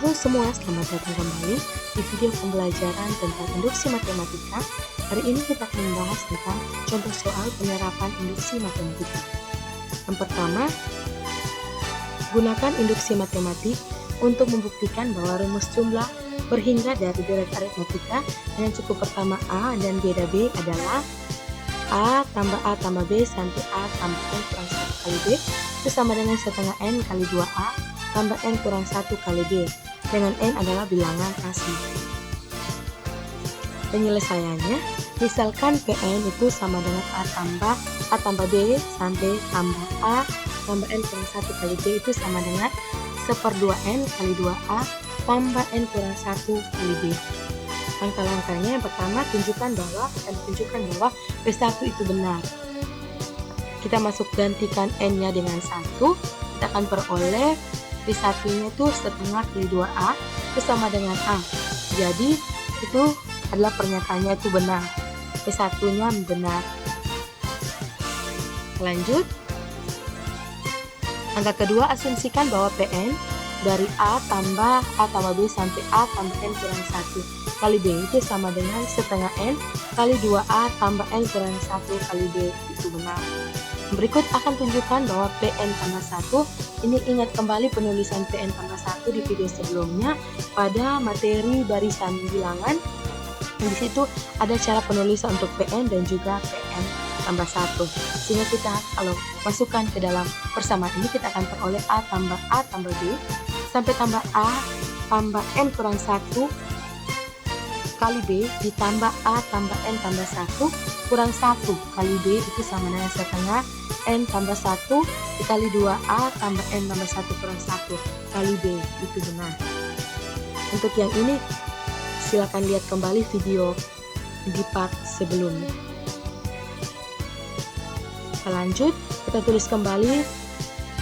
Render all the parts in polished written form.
Halo semua, selamat datang kembali di video pembelajaran tentang induksi matematika. Hari ini kita akan membahas tentang contoh soal penerapan induksi matematika. Yang pertama, gunakan induksi matematik untuk membuktikan bahwa rumus jumlah berhingga dari deret aritmatika dengan cukup pertama A dan beda B adalah A tambah B sampai A tambah N kurang 1 kali B itu sama dengan setengah N kali 2A tambah N kurang 1 kali B, dengan N adalah bilangan asli. Penyelesaiannya, misalkan Pn itu sama dengan A tambah B sampai tambah A tambah N kurang 1 kali B itu sama dengan 1/2N kali 2A tambah N kurang 1 kali B. Langkah-langkahnya yang pertama, tunjukkan bahwa P1 itu benar. Kita masuk gantikan N-nya dengan 1, kita akan peroleh P1-nya itu setengah kali 2A itu sama dengan A. Jadi itu adalah pernyataannya itu benar. P1-nya benar. Lanjut. Angka kedua, asumsikan bahwa Pn dari A tambah B sampai A tambah N kurang 1 kali B itu sama dengan setengah N kali 2A tambah N kurang 1 kali B itu benar. Berikut akan tunjukkan bahwa Pn tambah 1, ini ingat kembali penulisan Pn tambah 1 di video sebelumnya pada materi barisan bilangan. Di situ ada cara penulisan untuk Pn dan juga Pn tambah 1. Sehingga kita kalau masukkan ke dalam persamaan ini kita akan peroleh A tambah B sampai tambah A tambah N kurang 1 kali B ditambah A tambah N tambah 1 kurang 1 kali B itu sama dengan setengah N tambah 1 dikali 2A tambah N tambah 1 kurang 1 kali B itu benar. Untuk yang ini silakan lihat kembali video di part sebelumnya. Kita lanjut, kita tulis kembali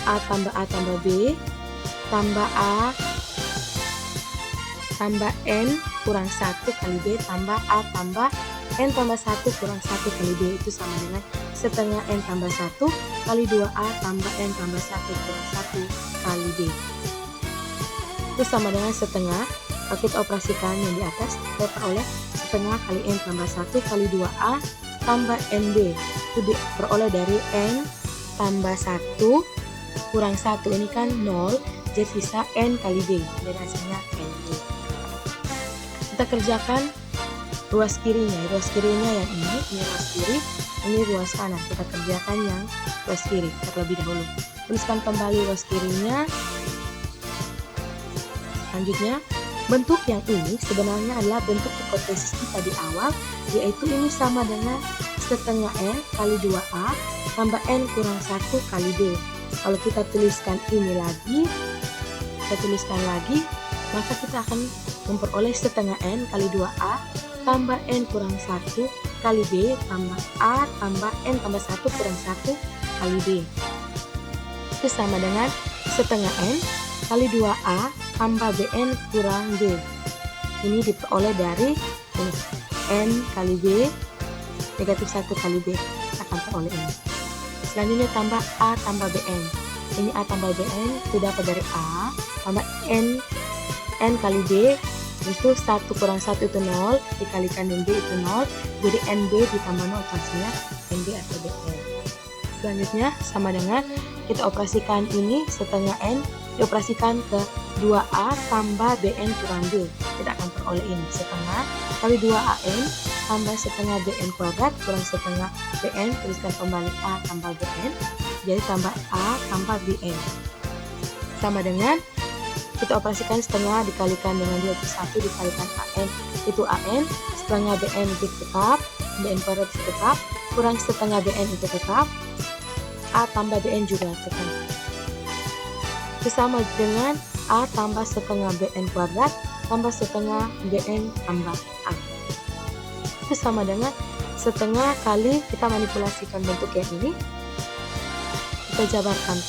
A tambah B tambah A tambah N kurang 1 kali B tambah A tambah N tambah 1 kurang 1 kali B itu sama dengan setengah N tambah 1 kali 2A tambah N tambah 1 kurang 1 kali B itu sama dengan setengah. Kalau kita operasikan yang di atas, kita peroleh setengah kali N tambah 1 kali 2A tambah NB itu diperoleh dari N tambah 1 kurang 1, ini kan 0, jadi sisa N kali B, dan hasilnya NB. Kita kerjakan ruas kirinya yang ini ruas kiri, ini ruas kanan. Kita kerjakan yang ruas kiri terlebih dahulu. Tuliskan kembali ruas kirinya. Selanjutnya, bentuk yang ini sebenarnya adalah bentuk hipotesis kita di awal, yaitu ini sama dengan setengah N kali 2A tambah N kurang 1 kali B. Kalau kita tuliskan ini lagi, maka kita akan memperoleh setengah N kali 2A tambah N kurang 1 kali B tambah A tambah N tambah 1 kurang 1 kali B. Itu sama dengan setengah N kali 2A tambah BN kurang B. Ini diperoleh dari N kali B negatif 1 kali B. Kita akan peroleh ini. Selanjutnya tambah A tambah BN. Ini A tambah BN itu dapat dari A tambah N kali B, itu 1 kurang 1 itu 0, dikalikan dengan B itu 0, jadi NB ditambah 0 hasilnya NB atau BN. Selanjutnya sama dengan kita operasikan ini setengah N dioperasikan ke 2A tambah BN kurang B. Kita akan peroleh ini setengah kali 2AN tambah setengah BN kuadrat kurang setengah BN, tuliskan kembali A tambah BN, jadi tambah A tambah BN. Sama dengan kita operasikan setengah dikalikan dengan 21 dikalikan AN itu AN, setengah BN itu tetap, BN kuadrat itu tetap, kurang setengah BN itu tetap, A tambah BN juga tetap. Itu sama dengan A tambah setengah BN kuadrat tambah setengah BN tambah A. Itu sama dengan setengah kali kita manipulasikan bentuk yang ini, kita jabarkan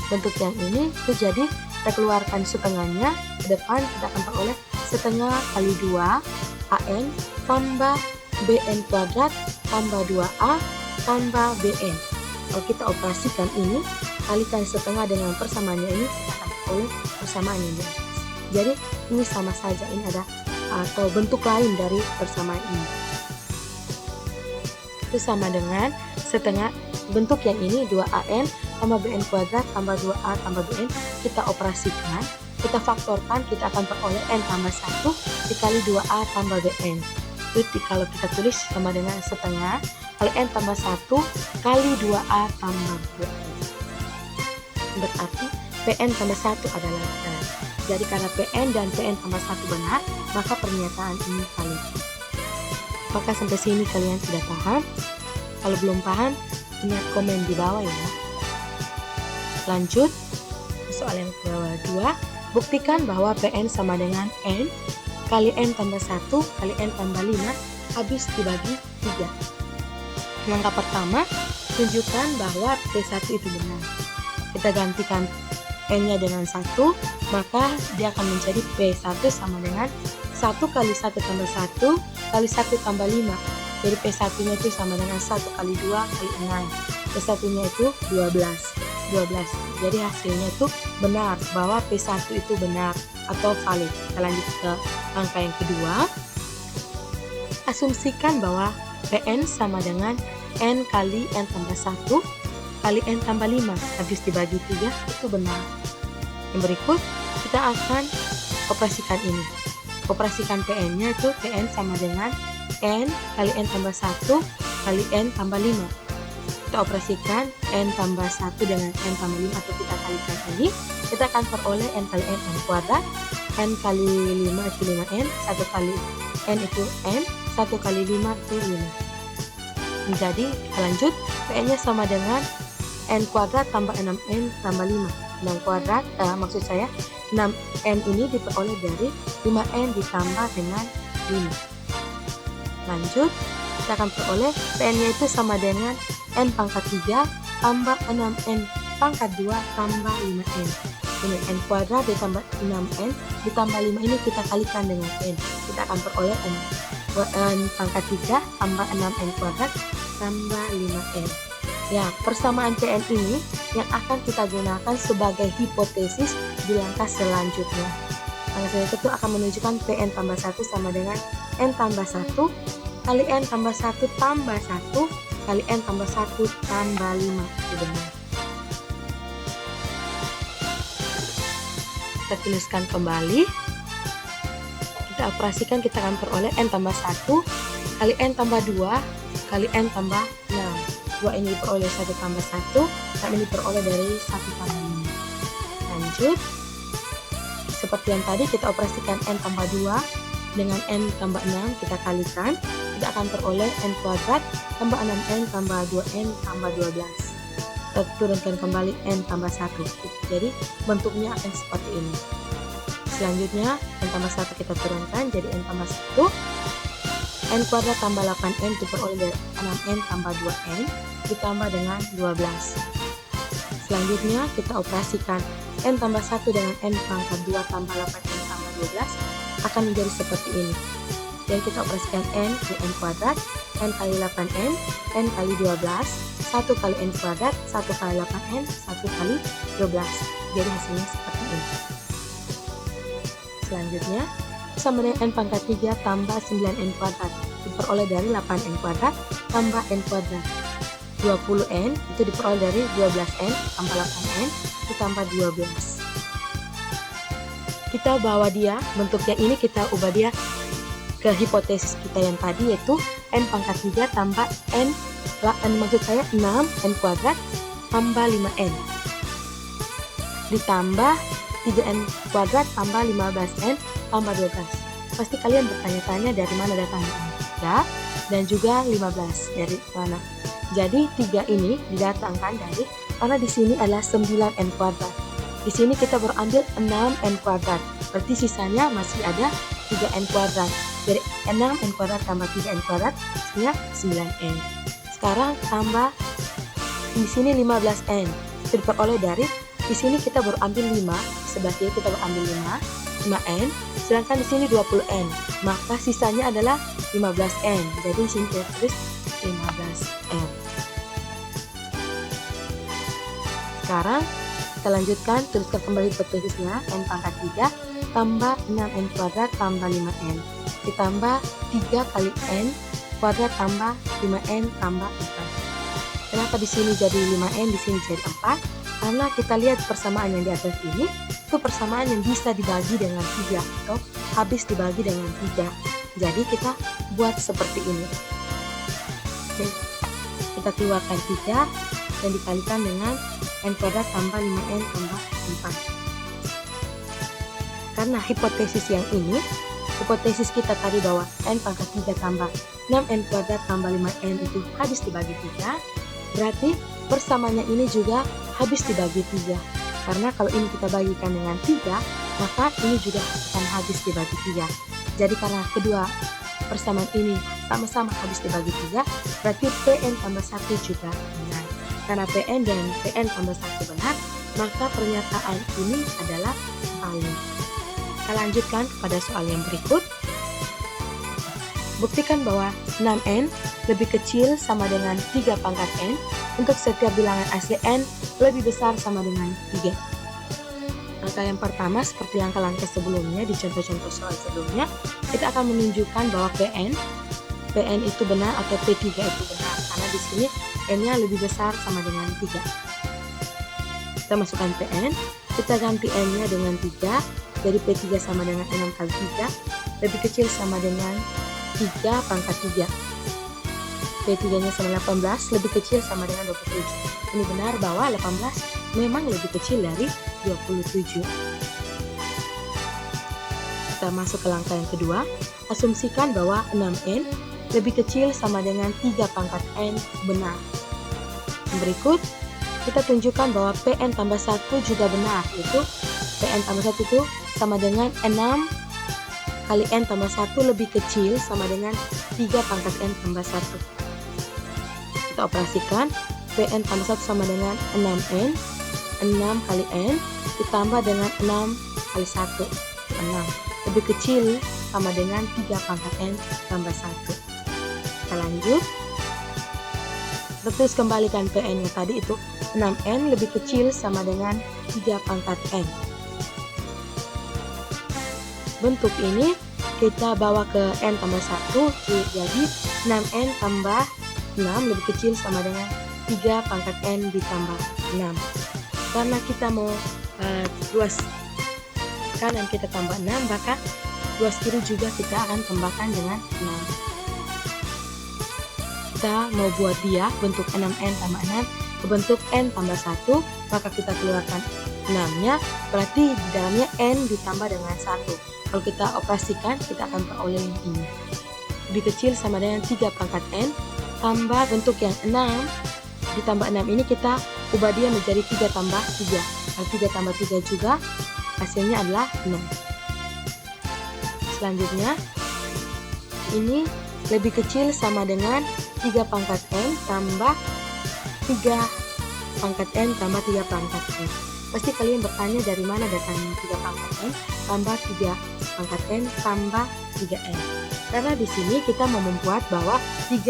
bentuk yang ini, itu jadi kita keluarkan setengahnya ke depan, kita akan peroleh setengah kali 2 AN tambah BN kuadrat tambah 2A tambah BN. Kalau kita operasikan ini, kalikan setengah dengan persamaannya ini, kita akan peroleh persamaan yang di atas. Jadi ini sama saja, ini ada atau bentuk lain dari persamaan ini. Itu sama dengan setengah bentuk yang ini 2an tambah bn kuadrat tambah 2a tambah bn. Kita operasikan, kita faktorkan, kita akan peroleh n tambah 1 dikali 2a tambah bn. Itu kalau kita tulis sama dengan setengah kali n tambah 1 kali 2a tambah bn. Berarti Pn tambah 1 adalah benar. Jadi karena Pn dan Pn tambah 1 benar, maka pernyataan ini valid. Apakah sampai sini kalian sudah paham? Kalau belum paham, ingat komen di bawah ya. Lanjut, soal yang kedua, buktikan bahwa Pn sama dengan N kali N tambah 1 kali N tambah 5 habis dibagi 3. Langkah pertama, tunjukkan bahwa P1 itu benar. Kita gantikan N-nya dengan 1, maka dia akan menjadi P1 sama dengan 1 kali 1 tambah 1 kali 1 tambah 5. Jadi P1-nya itu sama dengan 1 kali 2 kali 6. P1-nya itu 12. Jadi hasilnya itu benar, bahwa P1 itu benar atau valid. Kita lanjut ke angka yang kedua. Asumsikan bahwa Pn sama dengan N kali N tambah 1 kali N tambah 5 habis dibagi 3 itu benar. Yang berikut kita akan operasikan ini. Operasikan Pn-nya itu Pn sama dengan N kali N tambah 1 kali N tambah 5. Kita operasikan N tambah 1 dengan N tambah 5 atau kita kalikan ini. Kita akan peroleh N kali N kuadrat. N kali 5 itu 5N. 1 kali N itu N. 1 kali 5 itu 5. Jadi kita lanjut. Pn-nya sama dengan N kuadrat tambah 6N tambah 5. 6 kuadrat, maksud saya 6N ini diperoleh dari 5N ditambah dengan 5. Lanjut, kita akan peroleh Pn-nya itu sama dengan N pangkat 3 tambah 6N pangkat 2 tambah 5N. Ini N kuadrat ditambah 6N ditambah 5 ini kita kalikan dengan N. Kita akan peroleh N pangkat 3 tambah 6N kuadrat tambah 5N. Ya, persamaan Pn ini yang akan kita gunakan sebagai hipotesis di langkah selanjutnya. Langkah selanjutnya itu akan menunjukkan Pn tambah 1 sama dengan N tambah 1 kali N tambah 1 tambah 1 kali N tambah 1 tambah 5. Itu benar. Kita tuliskan kembali. Kita operasikan, kita akan peroleh N tambah 1 kali N tambah 2 kali N tambah 6. 2 ini diperoleh 1 tambah 1, kami diperoleh dari 1 tambah 5. Lanjut, seperti yang tadi kita operasikan N tambah 2 dengan N tambah 6, kita kalikan, kita akan peroleh N kuadrat tambah 6N tambah 2N tambah 12. Kita turunkan kembali N tambah 1, jadi bentuknya akan seperti ini. Selanjutnya N tambah 1 kita turunkan jadi N tambah 1, N kuadrat tambah 8N diperoleh dari 6N tambah 2N ditambah dengan 12. Selanjutnya kita operasikan N tambah 1 dengan N pangkat 2 tambah 8N tambah 12 akan menjadi seperti ini. Jadi kita operasikan N kali N kuadrat, N kali 8N, N kali 12, 1 kali N kuadrat, 1 kali 8N, 1 kali 12. Jadi hasilnya seperti ini. Selanjutnya sama dengan N pangkat 3 tambah 9N kuadrat diperoleh dari 8N kuadrat tambah N kuadrat. 20N itu diperoleh dari 12N tambah 8N ditambah 12. Kita bawa dia, bentuknya ini kita ubah dia ke hipotesis kita yang tadi, yaitu N pangkat 3 tambah N, maksud saya 6N kuadrat tambah 5N ditambah 3N kuadrat tambah 15N tambah 12. Pasti kalian bertanya-tanya dari mana datangnya ini, ya, dan juga 15 dari mana. Jadi 3 ini didatangkan dari, karena di sini adalah 9N kuadrat. Di sini kita berambil 6N kuadrat. Berarti sisanya masih ada 3N kuadrat. Jadi 6N kuadrat tambah 3N kuadrat hasilnya 9N. Sekarang tambah di sini 15N. Itu diperoleh dari, di sini kita berambil 5, sebelah kiri kita berambil 5N, sedangkan di sini 20N. Maka sisanya adalah 15N. Jadi di sini kita tulis 15N. Sekarang Kita lanjutkan, tuliskan kembali hipotesisnya. N pangkat 3 tambah 6N kuadrat tambah 5N ditambah 3 kali N kuadrat tambah 5N tambah 4. Kenapa di sini jadi 5N, di sini jadi 4? Karena kita lihat persamaan yang di atas ini, itu persamaan yang bisa dibagi dengan 3 atau habis dibagi dengan 3. Jadi kita buat seperti ini. Oke, kita keluarkan 3 dan dikalikan dengan N kuadrat tambah 5N tambah 4. Karena hipotesis yang ini, hipotesis kita tadi bahwa N pangkat 3 tambah 6N kuadrat tambah 5N itu habis dibagi 3, berarti persamaannya ini juga habis dibagi 3. Karena kalau ini kita bagikan dengan 3, maka ini juga akan habis dibagi 3. Jadi karena kedua persamaan ini sama-sama habis dibagi 3, berarti Pn tambah 1 juga benar. Karena Pn dan Pn tambah 1 benar, maka pernyataan ini adalah valid. Kita lanjutkan kepada soal yang berikut. Buktikan bahwa 6N lebih kecil sama dengan 3 pangkat N untuk setiap bilangan asli N lebih besar sama dengan 3. Langkah yang pertama, seperti langkah-langkah sebelumnya di contoh-contoh soal sebelumnya, kita akan menunjukkan bahwa Pn itu benar atau P3 itu benar, karena di sini N-nya lebih besar sama dengan 3. Kita masukkan Pn, kita ganti N-nya dengan 3, jadi P3 sama dengan 6 kali 3, lebih kecil sama dengan 3 pangkat 3. P3-nya sama 18, lebih kecil sama dengan 27. Ini benar bahwa 18 memang lebih kecil dari 27. Kita masuk ke langkah yang kedua. Asumsikan bahwa 6N lebih kecil sama dengan 3 pangkat N benar. Berikut, kita tunjukkan bahwa Pn tambah 1 juga benar, yaitu Pn tambah 1 itu sama dengan 6 kali N tambah 1 lebih kecil sama dengan 3 pangkat N tambah 1. Kita operasikan, Pn tambah 1 sama dengan 6N, 6 kali N ditambah dengan 6 kali 1, 6. Lebih kecil sama dengan 3 pangkat N tambah 1. Kita lanjut. Terus kembalikan Pn-nya tadi itu 6N lebih kecil sama dengan 3 pangkat N. Bentuk ini kita bawa ke N tambah 1, jadi 6N tambah 6 lebih kecil sama dengan 3 pangkat N ditambah 6. Karena kita mau luas kanan kita tambah 6, maka luas kiri juga kita akan tambahkan dengan 6. Kita mau buat dia bentuk 6N tambah 6 ke bentuk N tambah 1, maka kita keluarkan 6-nya, berarti di dalamnya N ditambah dengan 1. Kalau kita operasikan, kita akan peroleh yang ini. Lebih kecil sama dengan 3 pangkat N, tambah bentuk yang 6, ditambah 6 ini kita ubah dia menjadi 3 tambah 3. Kalau 3 tambah 3 juga, hasilnya adalah 6. Selanjutnya, ini lebih kecil sama dengan 3 pangkat N tambah 3 pangkat N tambah 3 pangkat N. Pasti kalian bertanya dari mana datangnya 3 pangkat N tambah 3 pangkat N tambah 3N. Karena di sini kita mau membuat bahwa 3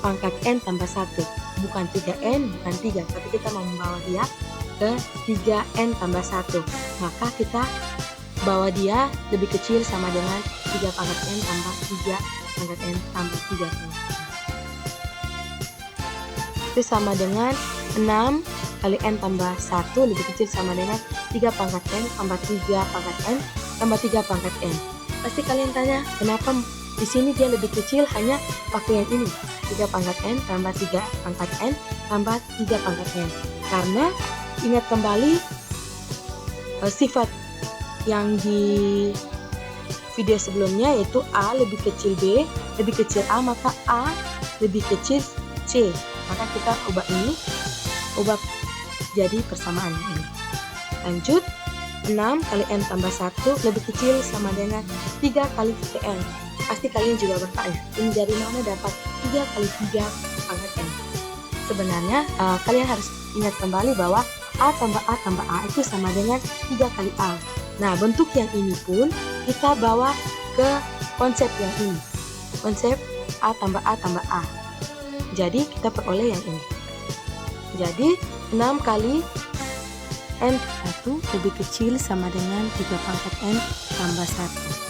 pangkat N tambah 1. Bukan 3N, bukan 3, tapi kita mau membawa dia ke 3N tambah 1. Maka kita bawa dia lebih kecil sama dengan 3 pangkat N tambah 3 pangkat N tambah 3 pangkat N. Itu sama dengan 6 kali N tambah 1 lebih kecil sama dengan 3 pangkat N tambah 3 pangkat N tambah 3 pangkat N. Pasti kalian tanya, kenapa di sini dia lebih kecil hanya pakai yang ini, 3 pangkat N tambah 3 pangkat N tambah 3 pangkat N. Karena ingat kembali sifat yang di video sebelumnya, yaitu A lebih kecil B lebih kecil A, maka A lebih kecil C. Maka kita ubah ini, ubah jadi persamaan ini. Lanjut, 6 kali N tambah 1 lebih kecil sama dengan 3 kali 3N. Pasti kalian juga bertanya, ini dari mana dapat 3 kali 3 pangkat N? Sebenarnya kalian harus ingat kembali bahwa A tambah A itu sama dengan 3 kali A. Nah, bentuk yang ini pun kita bawa ke konsep yang ini. Konsep A tambah A tambah A. Jadi kita peroleh yang ini. Jadi 6 kali N1 lebih kecil sama dengan 3 pangkat N tambah 1.